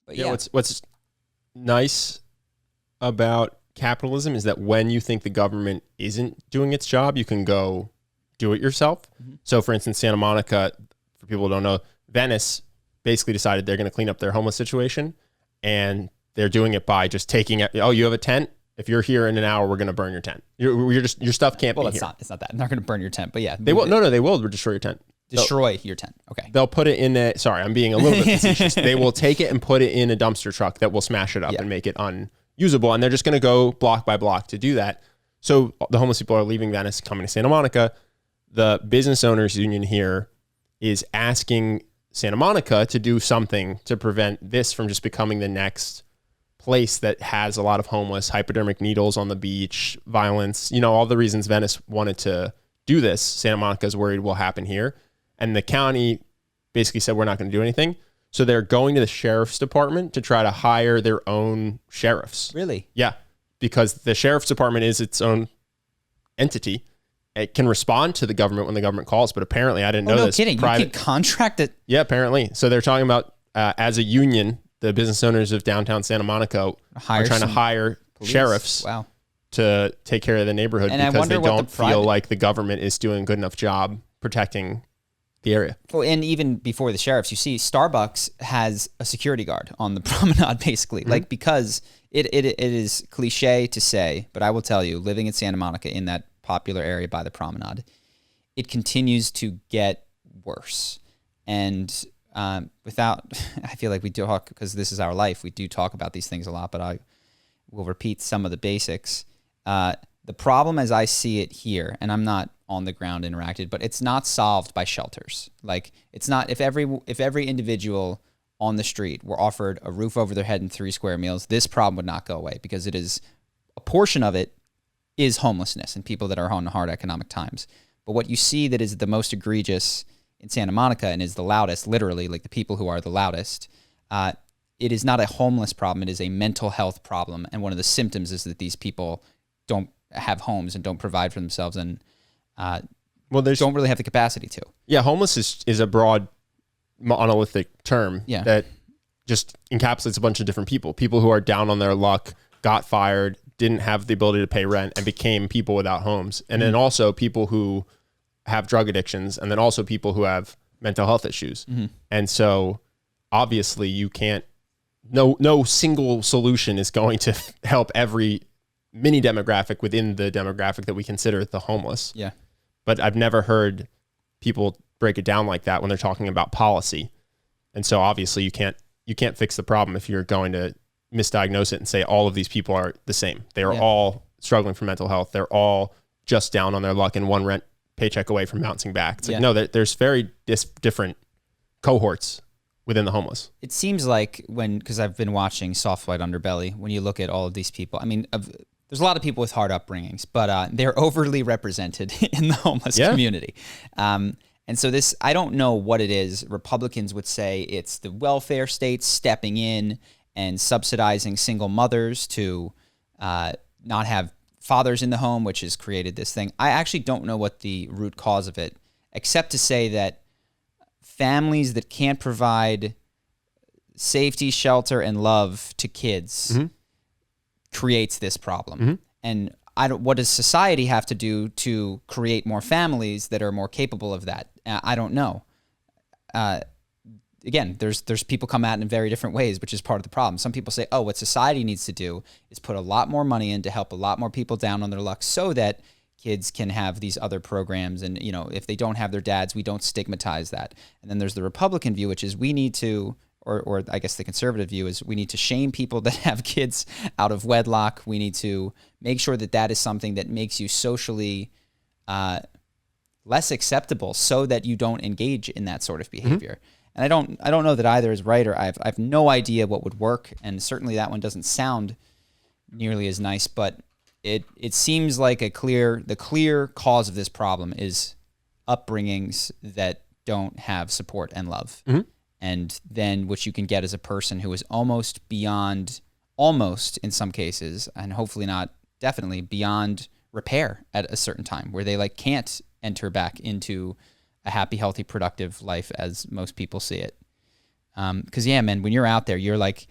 But yeah, what's nice about capitalism is that when you think the government isn't doing its job, you can go do it yourself. Mm-hmm. So for instance, Santa Monica, for people who don't know, Venice basically decided they're going to clean up their homeless situation, and they're doing it by just taking it. Oh, you have a tent? If you're here in an hour, we're going to burn your tent. Your stuff can't be here. It's not that. They're not going to burn your tent, but yeah. They will. No, they will destroy your tent. Destroy your tent. Okay. They'll put it in a, sorry, I'm being a little bit facetious. They will take it and put it in a dumpster truck that will smash it up and make it unusable. And they're just going to go block by block to do that. So the homeless people are leaving Venice, coming to Santa Monica. The business owners union here is asking Santa Monica to do something to prevent this from just becoming the next place that has a lot of homeless, hypodermic needles on the beach, violence, all the reasons Venice wanted to do this. Santa Monica is worried will happen here. And the county basically said, we're not going to do anything. So they're going to the sheriff's department to try to hire their own sheriffs. Really? Yeah. Because the sheriff's department is its own entity. It can respond to the government when the government calls, but apparently I didn't know no this. Kidding. You can contract it. Yeah, apparently. So they're talking about as a union, the business owners of downtown Santa Monica are trying to hire sheriffs to take care of the neighborhood because they don't feel like the government is doing a good enough job protecting the area. Well, and even before the sheriffs, you see Starbucks has a security guard on the promenade, basically. Mm-hmm. Like, because it is cliche to say, but I will tell you, living in Santa Monica in that popular area by the promenade, it continues to get worse. And I feel like we do talk, because this is our life, we do talk about these things a lot, but I will repeat some of the basics. The problem as I see it here, and I'm not on the ground interacted, but it's not solved by shelters. Like, it's not, if every individual on the street were offered a roof over their head and 3 square meals, this problem would not go away, because it is, a portion of it is homelessness and people that are on hard economic times. But what you see that is the most egregious in Santa Monica and is the loudest, literally, like the people who are the loudest, it is not a homeless problem, it is a mental health problem. And one of the symptoms is that these people don't have homes and don't provide for themselves and don't really have the capacity to. Yeah, homeless is a broad monolithic term that just encapsulates a bunch of different people. People who are down on their luck, got fired, didn't have the ability to pay rent, and became people without homes. And then also people who have drug addictions, and then also people who have mental health issues. Mm-hmm. And so obviously you can't, no single solution is going to help every mini demographic within the demographic that we consider the homeless. Yeah. But I've never heard people break it down like that when they're talking about policy. And so obviously you can't fix the problem if you're going to misdiagnose it and say all of these people are the same. They are all struggling for mental health. They're all just down on their luck and one rent paycheck away from bouncing back. It's like, no, there's very different cohorts within the homeless. It seems like because I've been watching Soft White Underbelly, when you look at all of these people, I mean, there's a lot of people with hard upbringings, but they're overly represented in the homeless community. And so I don't know what it is. Republicans would say it's the welfare states stepping in and subsidizing single mothers to not have fathers in the home, which has created this thing. I actually don't know what the root cause of it, except to say that families that can't provide safety, shelter, and love to kids creates this problem. Mm-hmm. And what does society have to do to create more families that are more capable of that? I don't know. Again, there's people come at it in very different ways, which is part of the problem. Some people say, what society needs to do is put a lot more money in to help a lot more people down on their luck so that kids can have these other programs. And, if they don't have their dads, we don't stigmatize that. And then there's the Republican view, which is we need to, or I guess the conservative view is we need to shame people that have kids out of wedlock. We need to make sure that is something that makes you socially less acceptable so that you don't engage in that sort of behavior. Mm-hmm. And I don't know that either is right, or I have no idea what would work, and certainly that one doesn't sound nearly as nice. But it seems like the clear cause of this problem is upbringings that don't have support and love, and then what you can get as a person who is almost in some cases, and hopefully not definitely beyond repair at a certain time, where they can't enter back into a happy, healthy, productive life as most people see it. Because yeah, man, when you're out there, you're like,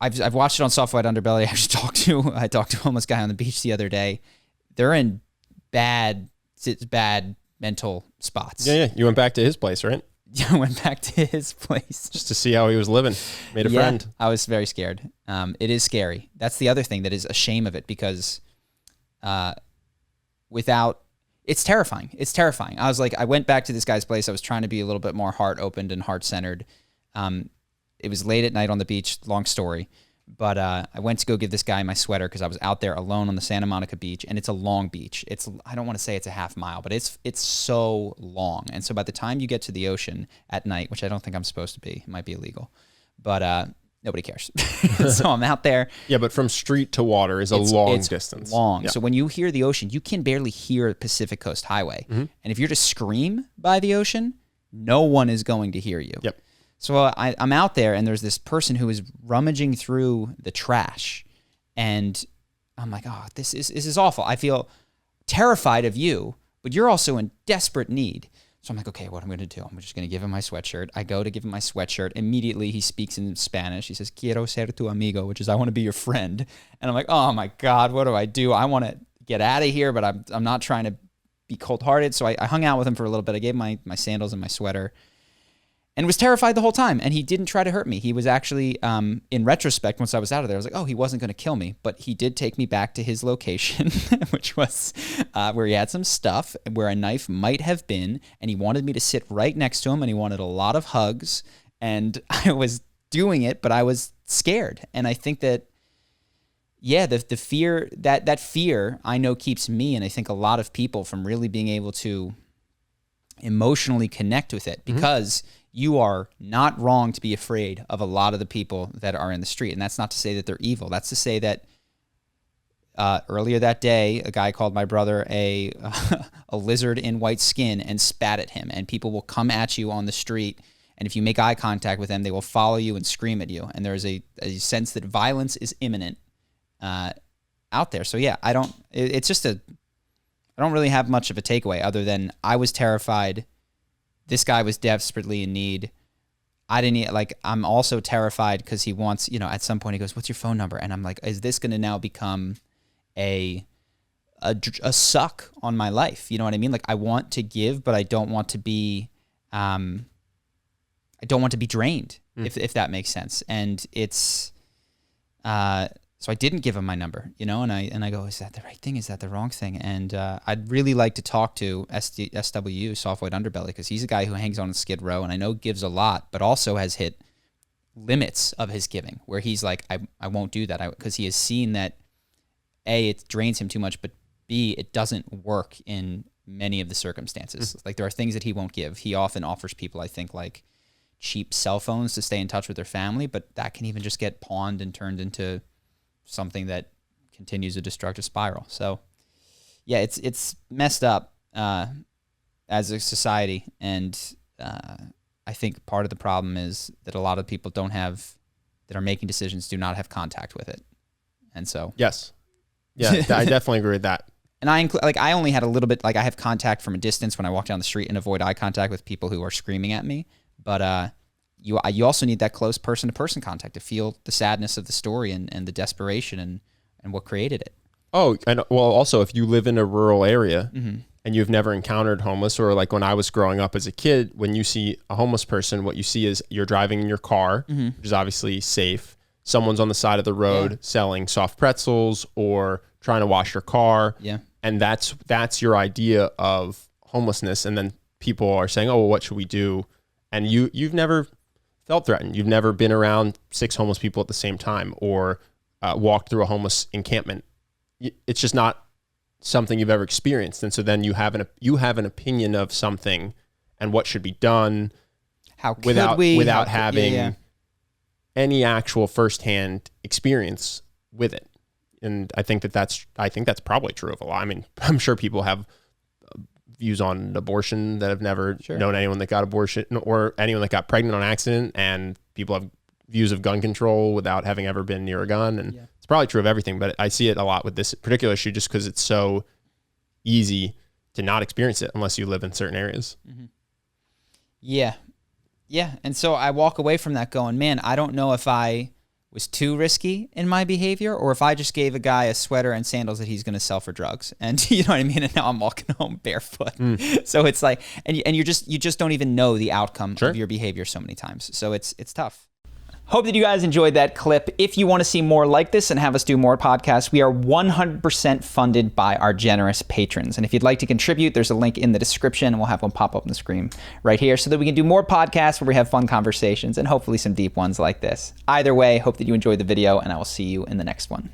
I've watched it on Soft White Underbelly. I talked to a homeless guy on the beach the other day. They're in bad mental spots. Yeah. You went back to his place, right? Yeah, I went back to his place just to see how he was living. Made a friend. I was very scared. It is scary. That's the other thing that is a shame of it, because it's terrifying. It's terrifying. I went back to this guy's place. I was trying to be a little bit more heart opened and heart centered. It was late at night on the beach. Long story. But I went to go give this guy my sweater because I was out there alone on the Santa Monica beach, and it's a long beach. I don't want to say it's a half mile, but it's so long. And so by the time you get to the ocean at night, which I don't think I'm supposed to be, it might be illegal, but nobody cares. So I'm out there. Yeah, but from street to water is a long distance. Long. Yeah. So when you hear the ocean, you can barely hear Pacific Coast Highway. Mm-hmm. And if you're to scream by the ocean, no one is going to hear you. Yep. So I'm out there, and there's this person who is rummaging through the trash, and I'm like, oh, this is awful. I feel terrified of you, but you're also in desperate need. So I'm like, okay, what I'm going to do? I'm just going to give him my sweatshirt. I go to give him my sweatshirt. Immediately, he speaks in Spanish. He says, quiero ser tu amigo, which is I want to be your friend. And I'm like, oh my God, what do? I want to get out of here, but I'm not trying to be cold-hearted. So I hung out with him for a little bit. I gave him my sandals and my sweater, and was terrified the whole time. And he didn't try to hurt me. He was actually, in retrospect, once I was out of there, I was like, oh, he wasn't going to kill me. But he did take me back to his location, which was where he had some stuff, where a knife might have been. And he wanted me to sit right next to him, and he wanted a lot of hugs. And I was doing it, but I was scared. And I think that, yeah, the fear, that fear I know keeps me, and I think a lot of people, from really being able to emotionally connect with it, because you are not wrong to be afraid of a lot of the people that are in the street. And that's not to say that they're evil. That's to say that earlier that day, a guy called my brother a lizard in white skin and spat at him. And people will come at you on the street, and if you make eye contact with them, they will follow you and scream at you. And there's a sense that violence is imminent out there. So yeah, I don't really have much of a takeaway other than I was terrified. This guy was desperately in need. I'm also terrified because he wants, at some point he goes, what's your phone number? And I'm like, is this going to now become a suck on my life? You know what I mean? Like, I want to give, but I don't want to be, drained, if that makes sense. And it's, so I didn't give him my number, and I go, is that the right thing? Is that the wrong thing? And I'd really like to talk to SW, Soft White Underbelly, because he's a guy who hangs on a Skid Row, and I know gives a lot, but also has hit limits of his giving, where he's like, I won't do that, because he has seen that, A, it drains him too much, but B, it doesn't work in many of the circumstances. Like, there are things that he won't give. He often offers people, I think, like cheap cell phones to stay in touch with their family, but that can even just get pawned and turned into something that continues a destructive spiral. So yeah, it's messed up as a society. And I think part of the problem is that a lot of people that are making decisions do not have contact with it. And so, yes. Yeah, I definitely agree with that. And I only had a little bit, I have contact from a distance when I walk down the street and avoid eye contact with people who are screaming at me. But you also need that close person-to-person contact to feel the sadness of the story and the desperation and what created it. Oh, and well, also, if you live in a rural area and you've never encountered homeless, or like when I was growing up as a kid, when you see a homeless person, what you see is you're driving in your car, which is obviously safe. Someone's on the side of the road selling soft pretzels or trying to wash your car. Yeah. And that's your idea of homelessness. And then people are saying, oh, well, what should we do? And you've never felt threatened. You've never been around 6 homeless people at the same time, or walked through a homeless encampment. It's just not something you've ever experienced. And so then you have an opinion of something and what should be done without having any actual firsthand experience with it. And I think that's probably true of a lot. I mean, I'm sure people have views on abortion that have never known anyone that got abortion, or anyone that got pregnant on accident, and people have views of gun control without having ever been near a gun. And it's probably true of everything, but I see it a lot with this particular issue just because it's so easy to not experience it unless you live in certain areas. Yeah. Yeah. And so I walk away from that going, man, I don't know if I was too risky in my behavior or if I just gave a guy a sweater and sandals that he's going to sell for drugs. And you know what I mean? And now I'm walking home barefoot. So it's like, and you just don't even know the outcome of your behavior so many times. So it's tough. Hope that you guys enjoyed that clip. If you want to see more like this and have us do more podcasts, we are 100% funded by our generous patrons. And if you'd like to contribute, there's a link in the description, and we'll have one pop up on the screen right here so that we can do more podcasts where we have fun conversations and hopefully some deep ones like this. Either way, hope that you enjoyed the video, and I will see you in the next one.